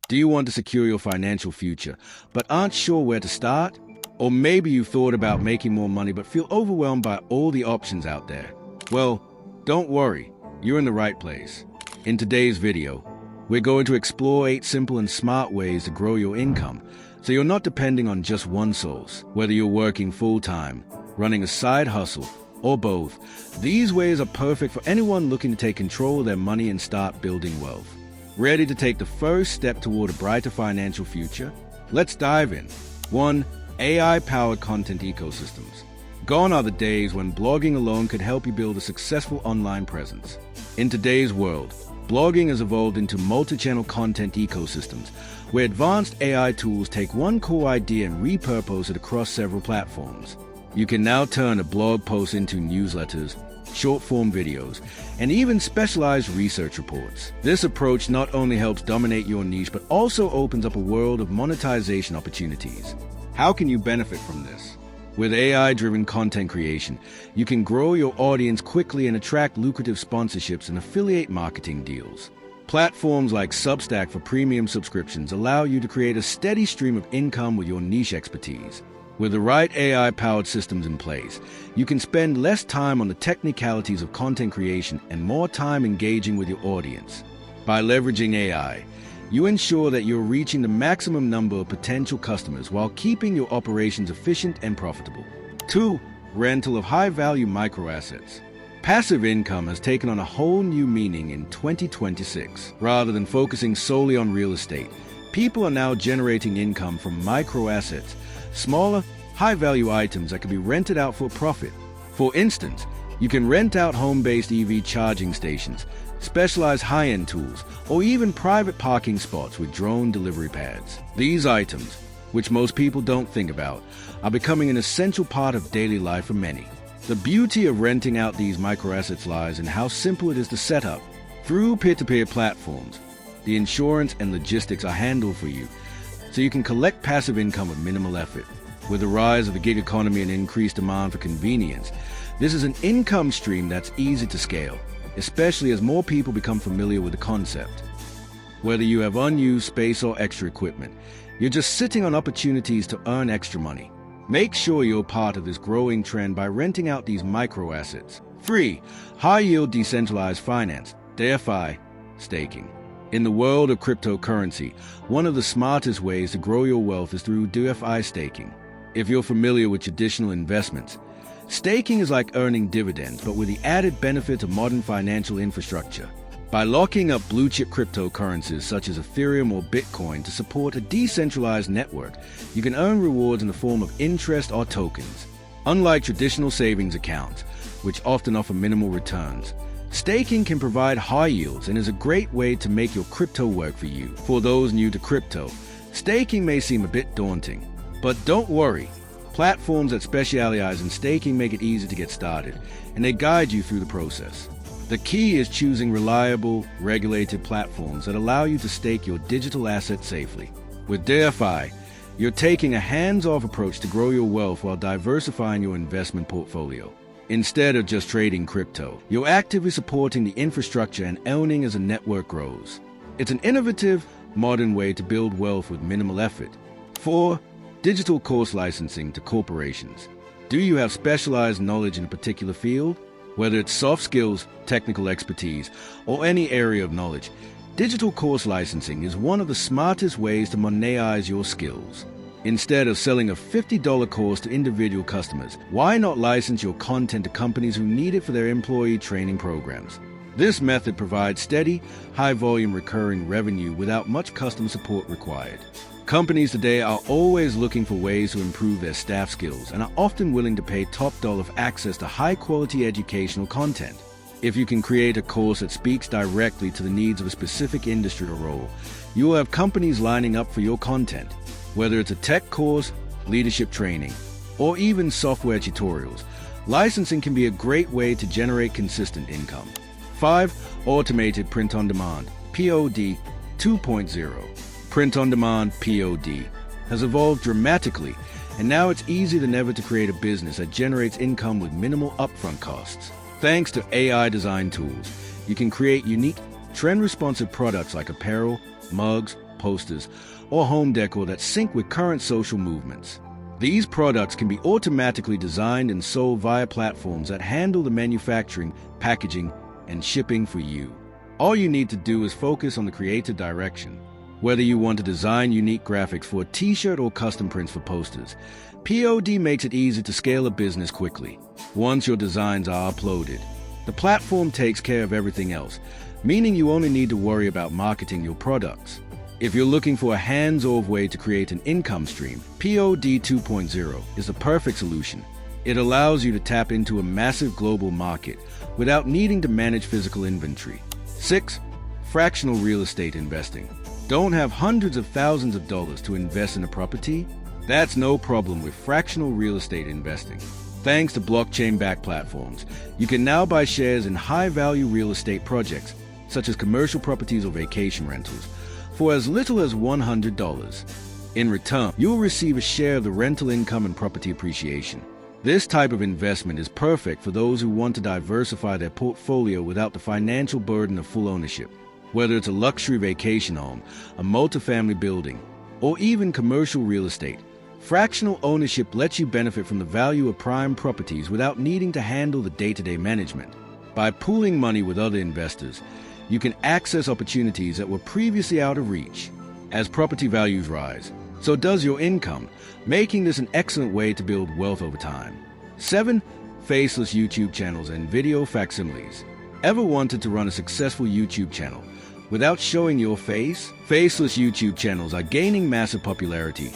Do you want to secure your financial future, but aren't sure where to start? Or maybe you've thought about making more money but feel overwhelmed by all the options out there. Well, don't worry, you're in the right place. In today's video, we're going to explore 8 simple and smart ways to grow your income, so you're not depending on just one source. Whether you're working full-time, running a side hustle, or both, these ways are perfect for anyone looking to take control of their money and start building wealth. Ready to take the first step toward a brighter financial future? Let's dive in. 1. AI-powered content ecosystems. Gone are the days when blogging alone could help you build a successful online presence. In today's world, blogging has evolved into multi-channel content ecosystems, where advanced AI tools take one core idea and repurpose it across several platforms. You can now turn a blog post into newsletters, short-form videos, and even specialized research reports. This approach not only helps dominate your niche, but also opens up a world of monetization opportunities. How can you benefit from this? With AI-driven content creation, you can grow your audience quickly and attract lucrative sponsorships and affiliate marketing deals. Platforms like Substack for premium subscriptions allow you to create a steady stream of income with your niche expertise. With the right AI-powered systems in place, you can spend less time on the technicalities of content creation and more time engaging with your audience. By leveraging AI, you ensure that you're reaching the maximum number of potential customers while keeping your operations efficient and profitable. 2. Rental of high-value microassets. Passive income has taken on a whole new meaning in 2026. Rather than focusing solely on real estate, people are now generating income from microassets, smaller, high-value items that can be rented out for profit. For instance, you can rent out home-based EV charging stations, specialized high-end tools, or even private parking spots with drone delivery pads. These items, which most people don't think about, are becoming an essential part of daily life for many. The beauty of renting out these microassets lies in how simple it is to set up. Through peer-to-peer platforms, the insurance and logistics are handled for you, so you can collect passive income with minimal effort. With the rise of the gig economy and increased demand for convenience, this is an income stream that's easy to scale, especially as more people become familiar with the concept. Whether you have unused space or extra equipment, you're just sitting on opportunities to earn extra money. Make sure you're part of this growing trend by renting out these microassets. 3. High-yield decentralized finance, DeFi, staking. In the world of cryptocurrency, one of the smartest ways to grow your wealth is through DeFi staking. If you're familiar with traditional investments, staking is like earning dividends, but with the added benefit of modern financial infrastructure. By locking up blue-chip cryptocurrencies such as Ethereum or Bitcoin to support a decentralized network, you can earn rewards in the form of interest or tokens. Unlike traditional savings accounts, which often offer minimal returns, staking can provide high yields and is a great way to make your crypto work for you. For those new to crypto, staking may seem a bit daunting, but don't worry. Platforms that specialize in staking make it easy to get started, and they guide you through the process. The key is choosing reliable, regulated platforms that allow you to stake your digital assets safely. With DeFi, you're taking a hands-off approach to grow your wealth while diversifying your investment portfolio. Instead of just trading crypto, you're actively supporting the infrastructure and owning as a network grows. It's an innovative, modern way to build wealth with minimal effort. 4. Digital course licensing to corporations. Do you have specialized knowledge in a particular field? Whether it's soft skills, technical expertise, or any area of knowledge, digital course licensing is one of the smartest ways to monetize your skills. Instead of selling a $50 course to individual customers, why not license your content to companies who need it for their employee training programs? This method provides steady, high-volume recurring revenue without much customer support required. Companies today are always looking for ways to improve their staff skills and are often willing to pay top dollar for access to high-quality educational content. If you can create a course that speaks directly to the needs of a specific industry or role, you will have companies lining up for your content. Whether it's a tech course, leadership training, or even software tutorials, licensing can be a great way to generate consistent income. 5. Automated print-on-demand, POD 2.0. Print-on-demand, POD, has evolved dramatically, and now it's easier than ever to create a business that generates income with minimal upfront costs. Thanks to AI design tools, you can create unique, trend-responsive products like apparel, mugs, posters, or home decor that sync with current social movements. These products can be automatically designed and sold via platforms that handle the manufacturing, packaging, and shipping for you. All you need to do is focus on the creative direction. Whether you want to design unique graphics for a t-shirt or custom prints for posters, POD makes it easy to scale a business quickly. Once your designs are uploaded, the platform takes care of everything else, meaning you only need to worry about marketing your products. If you're looking for a hands-off way to create an income stream, POD 2.0 is the perfect solution. It allows you to tap into a massive global market without needing to manage physical inventory. 6. Fractional real estate investing. Don't have hundreds of thousands of dollars to invest in a property? That's no problem with fractional real estate investing. Thanks to blockchain-backed platforms, you can now buy shares in high-value real estate projects, such as commercial properties or vacation rentals, for as little as $100. In return, you'll receive a share of the rental income and property appreciation. This type of investment is perfect for those who want to diversify their portfolio without the financial burden of full ownership. Whether it's a luxury vacation home, a multifamily building, or even commercial real estate, fractional ownership lets you benefit from the value of prime properties without needing to handle the day-to-day management. By pooling money with other investors, you can access opportunities that were previously out of reach. As property values rise, so does your income, making this an excellent way to build wealth over time. 7. Faceless YouTube channels and video facsimiles. Ever wanted to run a successful YouTube channel without showing your face? Faceless YouTube channels are gaining massive popularity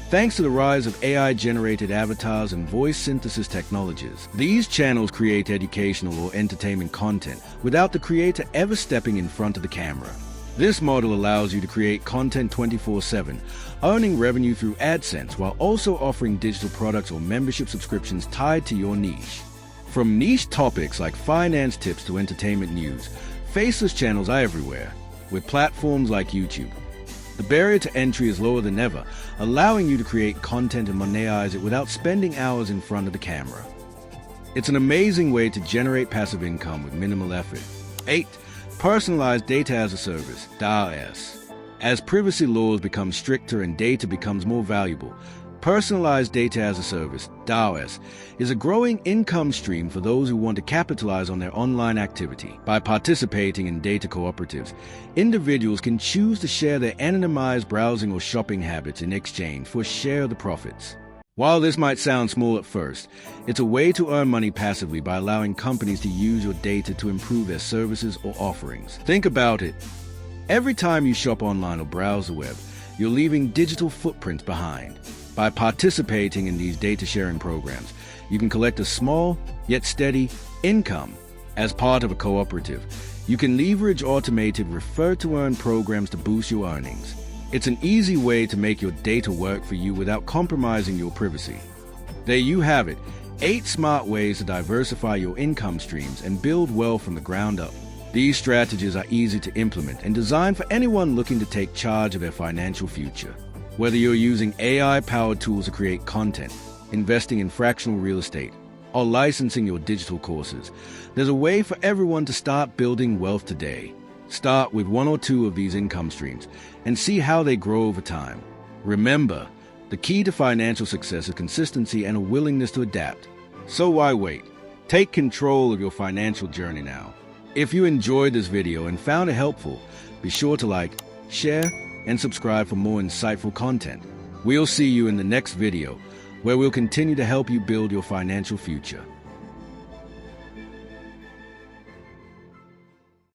thanks to the rise of AI-generated avatars and voice synthesis technologies. These channels create educational or entertainment content without the creator ever stepping in front of the camera. This model allows you to create content 24/7, earning revenue through AdSense while also offering digital products or membership subscriptions tied to your niche. From niche topics like finance tips to entertainment news, faceless channels are everywhere. With platforms like YouTube, the barrier to entry is lower than ever, allowing you to create content and monetize it without spending hours in front of the camera. It's an amazing way to generate passive income with minimal effort. 8. Personalized data as a service, DAS. As privacy laws become stricter and data becomes more valuable, personalized data as a service, DAS, is a growing income stream for those who want to capitalize on their online activity. By participating in data cooperatives, individuals can choose to share their anonymized browsing or shopping habits in exchange for a share of the profits. While this might sound small at first, it's a way to earn money passively by allowing companies to use your data to improve their services or offerings. Think about it. Every time you shop online or browse the web, you're leaving digital footprints behind. By participating in these data sharing programs, you can collect a small yet steady income. As part of a cooperative, you can leverage automated refer-to-earn programs to boost your earnings. It's an easy way to make your data work for you without compromising your privacy. There you have it, 8 smart ways to diversify your income streams and build wealth from the ground up. These strategies are easy to implement and designed for anyone looking to take charge of their financial future. Whether you're using AI-powered tools to create content, investing in fractional real estate, or licensing your digital courses, there's a way for everyone to start building wealth today. Start with 1 or 2 of these income streams and see how they grow over time. Remember, the key to financial success is consistency and a willingness to adapt. So why wait? Take control of your financial journey now. If you enjoyed this video and found it helpful, be sure to like, share, and subscribe for more insightful content. We'll see you in the next video, where we'll continue to help you build your financial future.